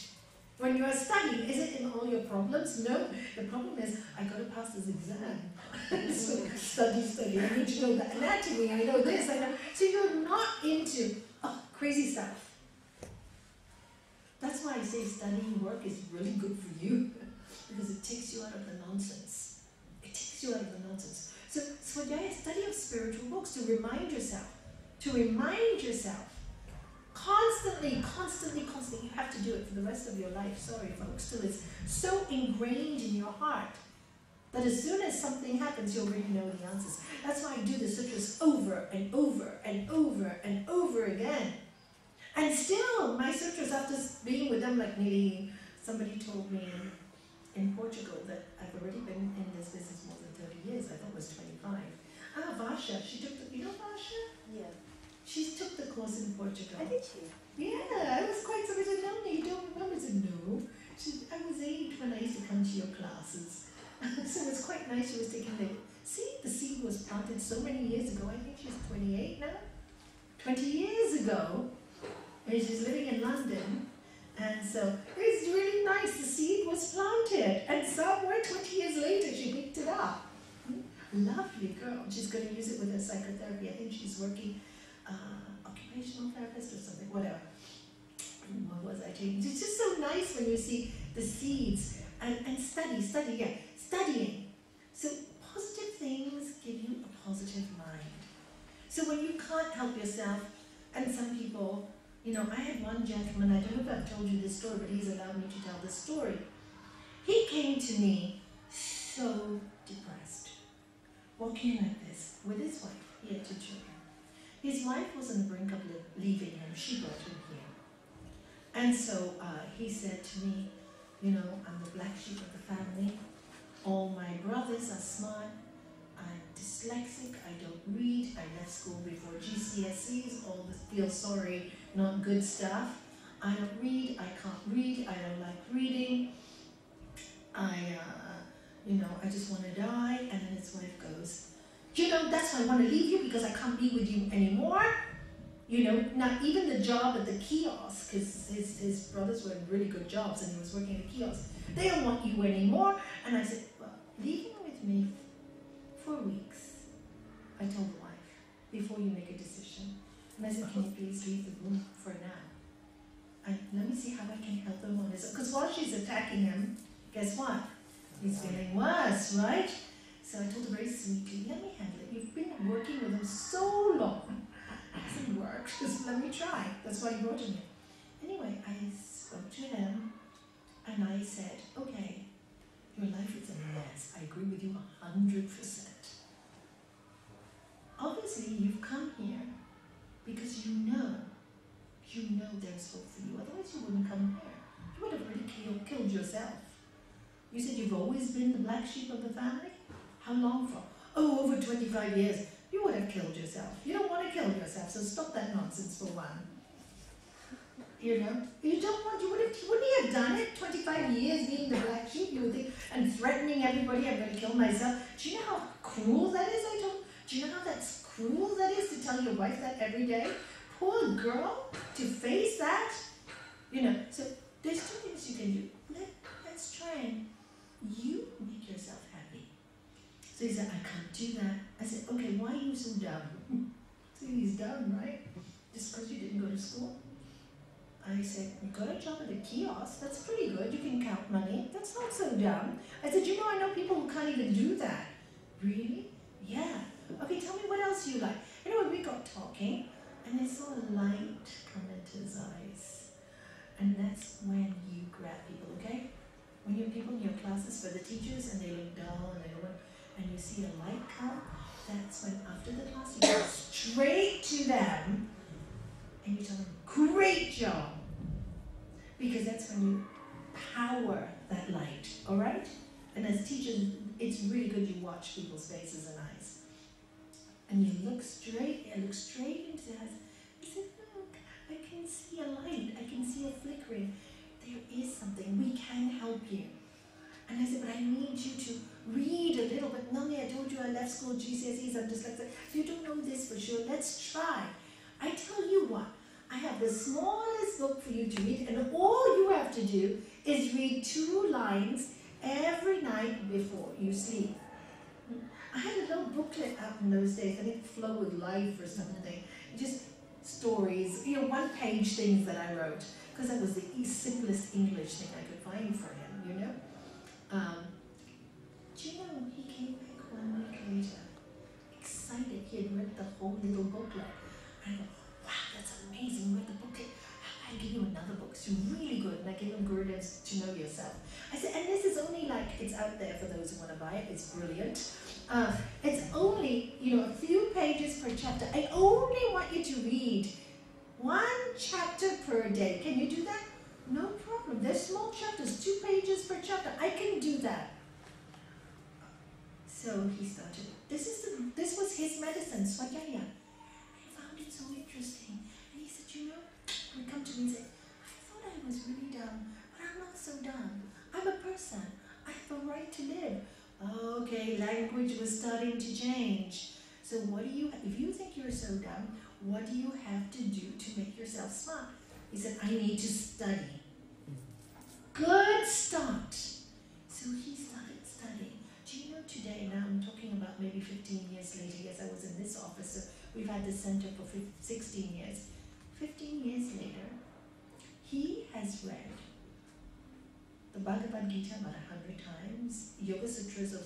[SPEAKER 1] When you are studying, is it in all your problems? No. The problem is, I got to pass this exam. So study. I need to know the anatomy. I know this. I know. So you're not into crazy stuff. That's why I say studying work is really good for you, because it takes you out of the nonsense. It takes you out of the nonsense. So Swadhyaya, study of spiritual books to remind yourself. Constantly, you have to do it for the rest of your life. Sorry, folks, till it's so ingrained in your heart that as soon as something happens, you already know the answers. That's why I do the sutras over and over and over and over again. And still, my sutras, after being with them like nearly, somebody told me in Portugal that I've already been in this business more than 30 years. I thought it was 25. Vasha, she took the, Vasha?
[SPEAKER 3] Yeah.
[SPEAKER 1] She took the course in Portugal.
[SPEAKER 3] Did she?
[SPEAKER 1] Yeah, I was quite surprised. No, you don't remember? I said, no. I was 8 when I used to come to your classes. So it was quite nice. She was taking the seed was planted so many years ago. I think she's 28 now. 20 years ago. And she's living in London. And so it's really nice. The seed was planted. And somewhere 20 years later, she picked it up. Lovely girl. She's going to use it with her psychotherapy. I think she's working occupational therapist or something, whatever. What was I taking? It's just so nice when you see the seeds and studying. So positive things give you a positive mind. So when you can't help yourself, and some people, I had one gentleman, I don't know if I've told you this story, but he's allowed me to tell this story. He came to me so depressed, walking like this with his wife. He had 2 children. His wife was on the brink of leaving him. She brought him here. And so he said to me, I'm the black sheep of the family. All my brothers are smart. I'm dyslexic. I don't read. I left school before GCSEs. All the feel sorry, not good stuff. I don't read. I can't read. I don't like reading. I just want to die. And then his wife goes, that's why I want to leave you, because I can't be with you anymore. Not even the job at the kiosk, because his brothers were in really good jobs and he was working at the kiosk. They don't want you anymore. And I said, well, leave him with me for weeks. I told the wife, before you make a decision. And I said, can you please leave the room for now? Let me see how I can help him on this. Because while she's attacking him, guess what? He's feeling worse, right? So I told her very sweetly, let me handle it. You've been working with him so long. It hasn't worked. Just let me try. That's why you brought him here. Anyway, I spoke to him and I said, okay, your life is a mess. I agree with you 100%. Obviously, you've come here because you know there's hope for you. Otherwise, you wouldn't come here. You would have already killed yourself. You said you've always been the black sheep of the family? How long for? Oh, over 25 years. You would have killed yourself. You don't want to kill yourself, so stop that nonsense for one. You don't want, you wouldn't you have done it? 25 years being the black sheep, you would think, and threatening everybody, I'm going to kill myself. Do you know how cruel that is? Do you know how that's cruel that is to tell your wife that every day? Poor girl, to face that. So there's 2 things you can do. Let's try and you make yourself happy. So he said, I can't do that. I said, okay, why are you so dumb? So he's dumb, right? Just because you didn't go to school? I said, you got a job at a kiosk. That's pretty good. You can count money. That's not so dumb. I said, I know people who can't even do that. Really? Yeah. Okay, tell me what else you like. Anyway, we got talking, and I saw a light come into his eyes. And that's when you grab people, okay? When you have people in your classes for the teachers and they look dull and you see a light come, that's when after the class you go straight to them and you tell them, great job. Because that's when you power that light, all right? And as teachers, it's really good you watch people's faces and eyes. And you look straight into their eyes. I said, look, I can see a light. I can see a flickering. There is something. We can help you. And I said, but I need you to read a little bit. Nani, I told you I left school, GCSEs, I'm dyslexic. You don't know this for sure. Let's try. I tell you what, I have the smallest book for you to read, and all you have to do is read 2 lines every night before you sleep. I had a little booklet out in those days, I think Flow with Life or something. Just stories, 1-page things that I wrote, because that was the simplest English thing I could find for him, Do you know, he came back 1 week later, excited. He had read the whole little booklet. And I go, wow, that's amazing, read the booklet. I'll give you another book, it's really good. And I gave him Gurudev's To Know Yourself. I said, and this is only it's out there for those who want to buy it, it's brilliant. It's only, a few pages per chapter. I only want you to read 1 chapter per day. Can you do that? No problem. They're small chapters, 2 pages per chapter. I can do that. So he started. This was his medicine, Swajaya. I found it so interesting. And he said, he would come to me and say, I thought I was really dumb, but I'm not so dumb. I'm a person. I have a right to live. Okay, language was starting to change. So if you think you're so dumb, what do you have to do to make yourself smart? He said, I need to study. Good start. So he started studying. Do you know today, now I'm talking about maybe 15 years later, yes, I was in this office, so we've had this center for 16 years. 15 years later, he has read the Bhagavad Gita about 100 times, Yoga Sutras of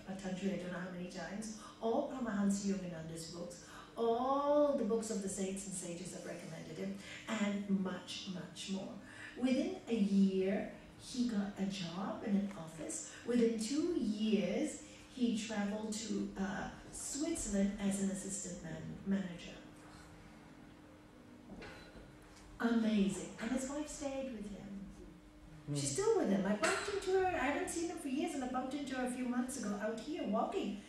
[SPEAKER 1] Patanjali, I don't know how many times, all Paramahansa Yogananda's books, all the books of the saints and sages have recommended him, and much, much more. Within a year, he got a job in an office. Within 2 years, he traveled to Switzerland as an assistant manager. Amazing. And his wife stayed with him. She's still with him. I bumped into her. I haven't seen her for years, and I bumped into her a few months ago out here walking.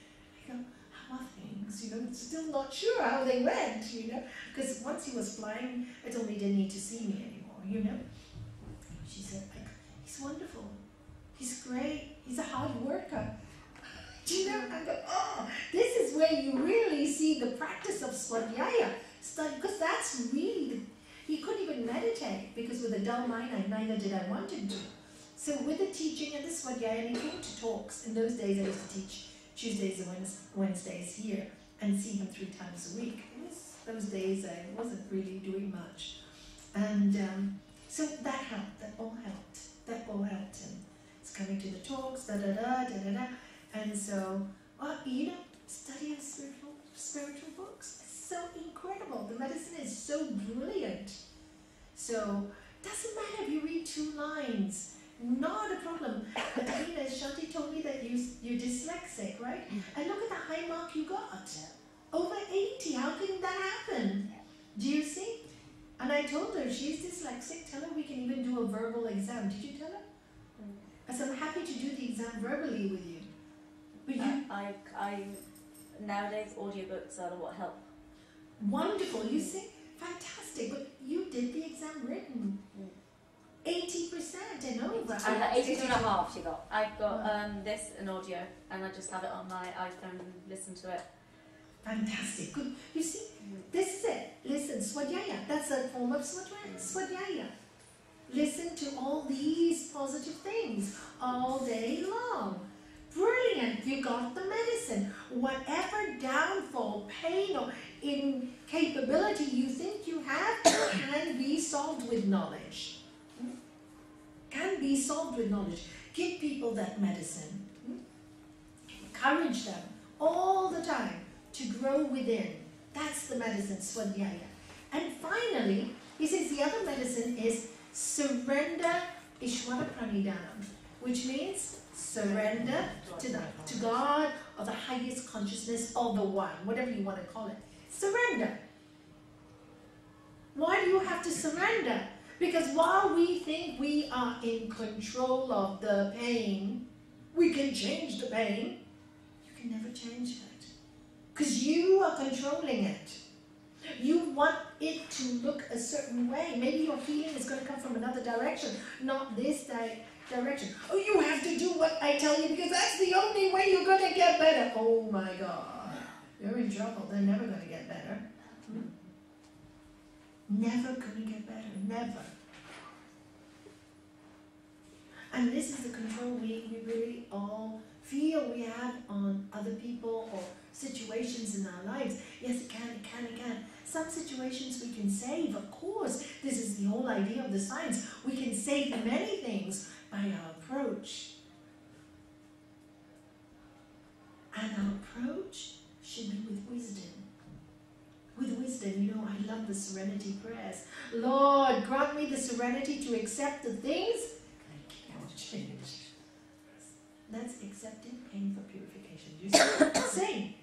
[SPEAKER 1] I go, how are things? You know, still not sure how they went, you know, because once he was flying, I told me he didn't need to see me anymore, you know. She said, he's wonderful. He's great. He's a hard worker. Do you know? I go, oh, this is where you really see the practice of Swadhyaya. Because that's really, he couldn't even meditate because with a dull mind, neither did I want him to. So with the teaching and the Swadhyaya, and he came to talks. In those days, I used to teach Tuesdays and Wednesdays here and see him 3 times a week. Those days, I wasn't really doing much. And so that helped. That all helped. That all helped him. He's coming to the talks, da-da-da. And so, you know, study of spiritual books is so incredible. The medicine is so brilliant. So, doesn't matter if you read 2 lines. Not a problem. But Shanti told me that you're dyslexic, right? And look at the high mark you got. Over 80. How can that happen? Do you see? And I told her, she's dyslexic. Tell her we can even do a verbal exam. Did you tell her? I said, I'm happy to do the exam verbally with you. But you...
[SPEAKER 2] I nowadays audiobooks are what help.
[SPEAKER 1] Wonderful. You see? Fantastic. But you did the exam written. 80% and over.
[SPEAKER 2] 82.5 she got. I've got this, an audio, and I just have it on my iPhone and listen to it.
[SPEAKER 1] Fantastic. Good. You see, this is it. Listen, Swadhyaya. That's a form of Swadhyaya. Listen to all these positive things all day long. Brilliant. You got the medicine. Whatever downfall, pain, or incapability you think you have can be solved with knowledge. Can be solved with knowledge. Give people that medicine. Encourage them all the time to grow within. That's the medicine, Swadhyaya. And finally, he says the other medicine is surrender Ishvara Pranidhanam, which means surrender to God or the highest consciousness or the One, whatever you want to call it. Surrender. Why do you have to surrender? Because while we think we are in control of the pain, we can change the pain, you can never change it. Because you are controlling it. You want it to look a certain way. Maybe your healing is going to come from another direction, not this direction. Oh, you have to do what I tell you because that's the only way you're going to get better. Oh my God. You're in trouble. They're never going to get better. Never going to get better. Never. And this is the control we really all feel we have on other people or situations in our lives. Yes, it can. Some situations we can save, of course. This is the whole idea of the science. We can save many things by our approach. And our approach should be with wisdom. With wisdom, you know, I love the serenity prayers. Lord, grant me the serenity to accept the things I cannot change. That's accepting pain for purification. You see? Same.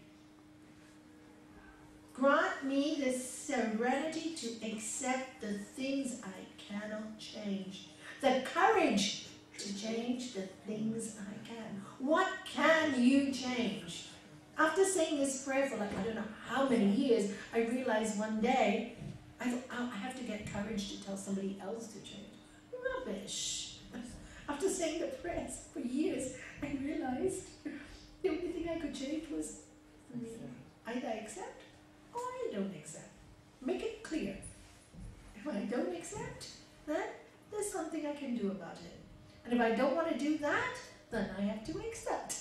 [SPEAKER 1] Grant me the serenity to accept the things I cannot change. The courage to change the things I can. What can you change? After saying this prayer for like, I don't know how many years, I realized one day, I thought, oh, I have to get courage to tell somebody else to change. Rubbish. After saying the prayers for years, I realized the only thing I could change was me. Either I accept or I don't accept. Make it clear. If I don't accept, then there's something I can do about it. And if I don't want to do that, then I have to accept.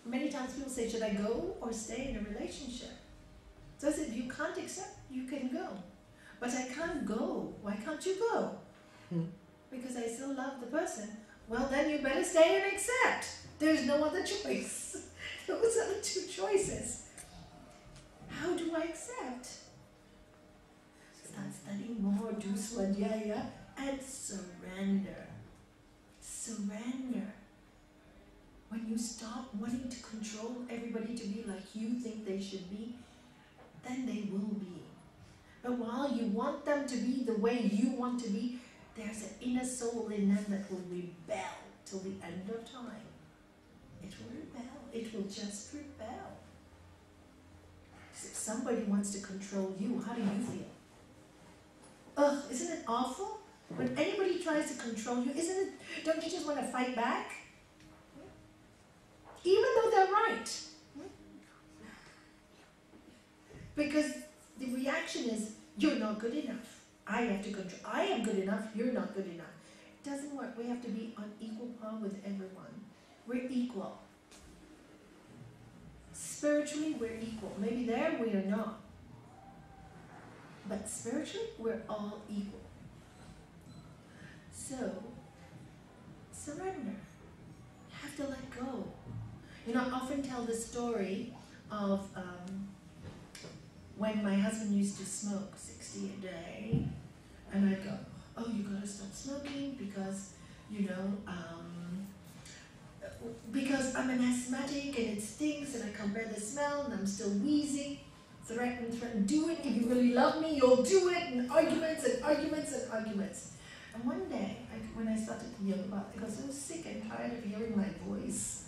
[SPEAKER 1] Many times people say, should I go or stay in a relationship? So I said, if you can't accept, you can go. But I can't go. Why can't can't you go? Because I still love the person. Well, then you better stay and accept. There's no other choice. Those are the two choices. How do I accept? Start studying more, do swadhyaya, and surrender. Surrender. When you stop wanting to control everybody to be like you think they should be, then they will be. But while you want them to be the way you want to be, there's an inner soul in them that will rebel till the end of time. It will rebel. It will just rebel. If somebody wants to control you, how do you feel? Ugh, isn't it awful? When anybody tries to control you, don't you just want to fight back? Even though they're right. Because the reaction is, you're not good enough. I have to control. I am good enough, you're not good enough. It doesn't work. We have to be on equal par with everyone. We're equal. Spiritually, we're equal. Maybe there we are not. But spiritually, we're all equal. So, surrender. You have to let go. You know, I often tell the story of when my husband used to smoke 60 a day, and I'd go, oh, you gotta stop smoking because, you know, because I'm an asthmatic and it stinks and I can't bear the smell and I'm still wheezing. Threaten, do it. If you really love me, you'll do it. And arguments and arguments and arguments. And one day, when I started to yoga about, I got so sick and tired of hearing my voice.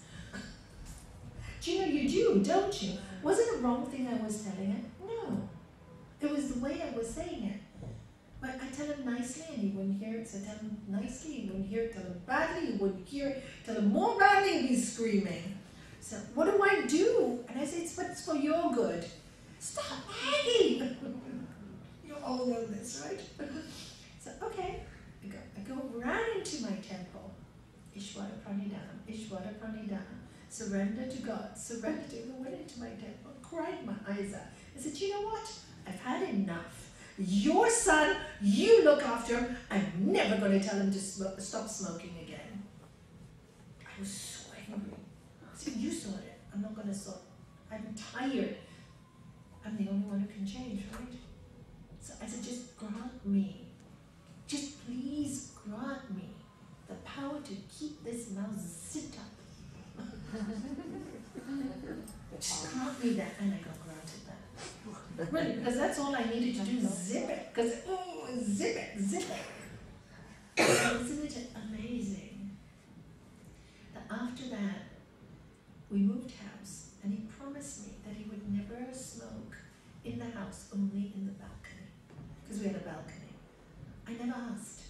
[SPEAKER 1] Do you know you do, don't you? Was it a wrong thing I was telling him? No. It was the way I was saying it. But I tell him nicely and he wouldn't hear it, so I tell him nicely, he wouldn't hear it, tell him badly, he wouldn't hear it, tell him more badly and he's screaming. So what do I do? And I say, it's for your good. Stop nagging! You all know this, right? So, okay, I go right into my temple. Ishvara Pranidhana, Ishvara Pranidhana. Surrender to God, surrender to God. I went into my temple, cried my eyes out. I said, you know what? I've had enough. Your son, you look after him. I'm never going to tell him to stop smoking again. I was so angry. I said, you sort it. I'm not going to sort it. I'm tired. I'm the only one who can change, right? So I said, just grant me. Just please grant me the power to keep this mouth zipped up. Just grant me that, and I got granted that. Really, because that's all I needed to do, zip it. Because, zip it. Isn't it amazing that after that, we moved house, and he promised me that he would never smoke in the house, only in the balcony. Because we had a balcony. I never asked.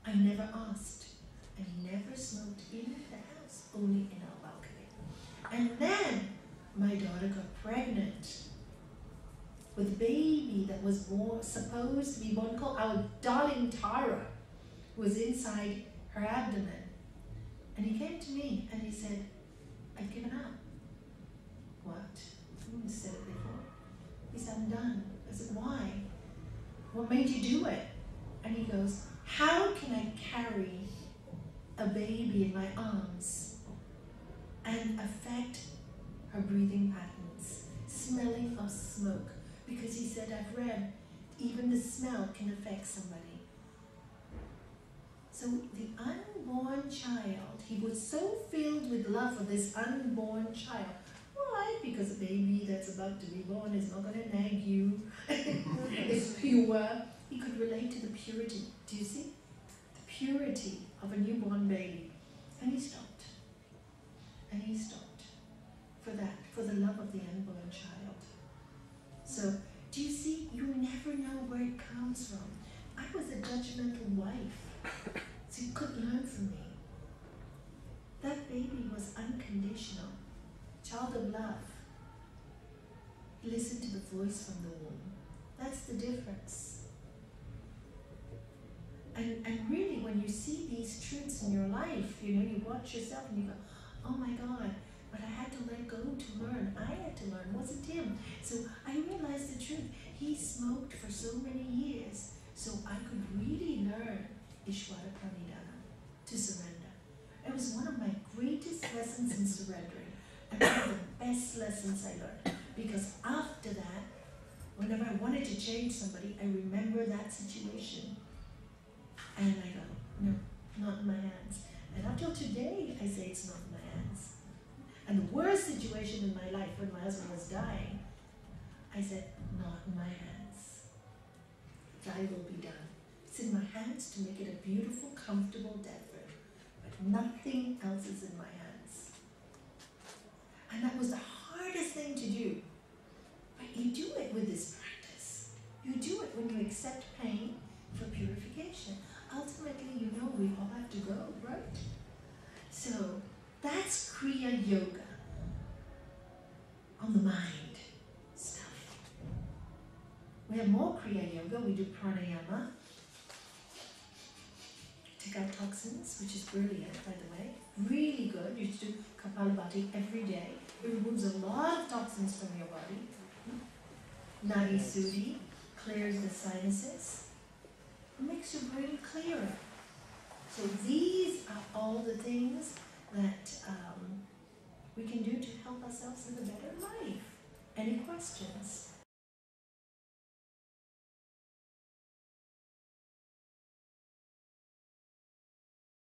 [SPEAKER 1] I never smoked in the house, only in our balcony. And then my daughter got pregnant with a baby that was supposed to be born, called our darling Tara, was inside her abdomen. And he came to me and he said, I've given up. What? I said it before. He said, I'm done. I said, why? What made you do it? And he goes, how can I carry a baby in my arms and affect her breathing patterns, smelling of smoke? Because he said, I've read, even the smell can affect somebody. So the unborn child, he was so filled with love for this unborn child. Why? Because a baby that's about to be born is not going to nag you. It's pure. He could relate to the purity. Do you see? The purity of a newborn baby. And he stopped. And he stopped for that, for the love of the unborn child. So, do you see? You never know where it comes from. I was a judgmental wife. So you could learn from me. That baby was unconditional. Child of love. Listen to the voice from the womb. That's the difference. And really, when you see these truths in your life, you know, you watch yourself and you go, oh my God, but I had to let go to learn. I had to learn. It wasn't him. So I realized the truth. He smoked for so many years, so I could Ishvara Pranidhana, to surrender. It was one of my greatest lessons in surrendering, and one of the best lessons I learned. Because after that, whenever I wanted to change somebody, I remember that situation. And I go, no, not in my hands. And up till today, I say it's not in my hands. And the worst situation in my life, when my husband was dying, I said, not in my hands. Thy will be done. It's in my hands to make it a beautiful, comfortable death for him. But nothing else is in my hands. And that was the hardest thing to do. But you do it with this practice. You do it when you accept pain for purification. Ultimately, you know we all have to go, right? So that's Kriya Yoga on the mind stuff. We have more Kriya Yoga. We do pranayama. Take out toxins, which is brilliant, by the way. Really good. You do Kapalabhati every day. It removes a lot of toxins from your body. Nadi Sudhi clears the sinuses. It makes your brain clearer. So these are all the things that we can do to help ourselves live a better life. Any questions?